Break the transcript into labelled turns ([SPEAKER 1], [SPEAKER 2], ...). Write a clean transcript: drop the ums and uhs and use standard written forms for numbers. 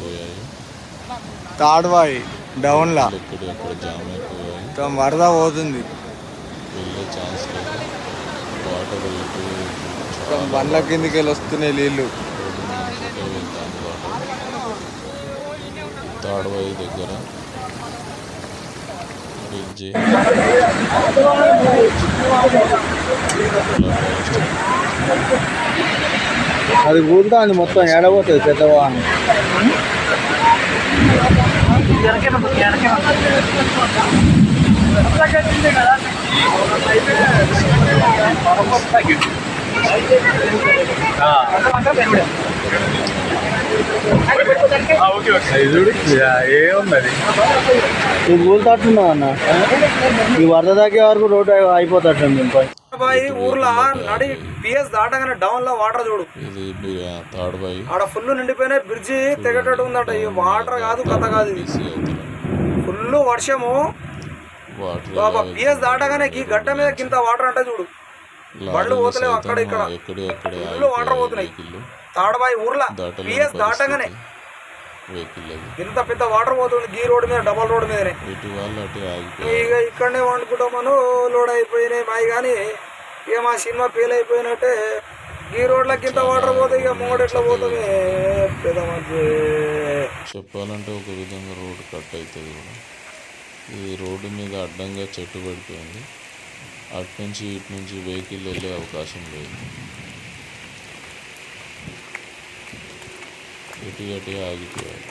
[SPEAKER 1] అయిపోయాయి.
[SPEAKER 2] తాడ్వాయి డౌన్లా
[SPEAKER 1] ఎక్కడ జామ్ అయిపోయాయి.
[SPEAKER 2] మొత్తం వరద పోతుంది.
[SPEAKER 1] వెళ్ళే ఛాన్స్ లేదు. వాటర్ ఇటు
[SPEAKER 2] మొత్తం బండ్ల కిందికి వెళ్ళి వస్తున్నాయి నీళ్ళు.
[SPEAKER 1] రోడ్డు మీద వెళ్తాను వాటర్. తాడ్వాయి దగ్గర బ్రిడ్జి
[SPEAKER 2] అది కూలుతాంది మొత్తం ఏడబోతుంది పెద్ద వాహనం. ఏముంది నువ్వు కూలుతాట్టున్నావు అన్న. ఈ వరద తగ్గే వరకు రోడ్డు అయిపోతాట్టుంది. ఊర్లో నడి పిఎస్ దాటగానే డౌన్ లో వాటర్ చూడు. ఆడ ఫుల్ నిండిపోయినాయి. బ్రిడ్జి తెగేటట్టు ఉందట. ఈ వాటర్ కాదు కథ కాదు. ఇది ఫుల్ వర్షము. బాబా పిఎస్ దాటగానే ఈ గడ్డ మీద కింద వాటర్ అంటే చూడు. బండ్లు పోతలేవు అక్కడ ఇక్కడ. ఫుల్ వాటర్ పోతున్నాయి తాడబాయి ఊర్లో. పిఎస్ దాటగానే ఇంత పెద్ద వాటర్ పోతుంది. గీ రోడ్డు మీద డబల్ రోడ్డు మీదనే. ఇక ఇక్కడనే వండుకుంటామను లోడ్ అయిపోయినాయి మాయి. కానీ ఇక మా సినిమా ఫెయిల్ అయిపోయినట్టే. ఈ రోడ్లకి ఇంత వాటర్ పోతాయి. ఇక మూడు ఎట్లా పోతుంది పెద్ద మంచి
[SPEAKER 1] చెప్పాలంటే ఒక విధంగా రోడ్డు కట్ అవుతుంది కూడా. ఈ రోడ్డు మీద అడ్డంగా చెట్టు పడిపోయింది. అటు నుంచి ఇటు నుంచి వెహికల్ వెళ్ళే అవకాశం లేదు. ఇటు ఆగిపోయాయి.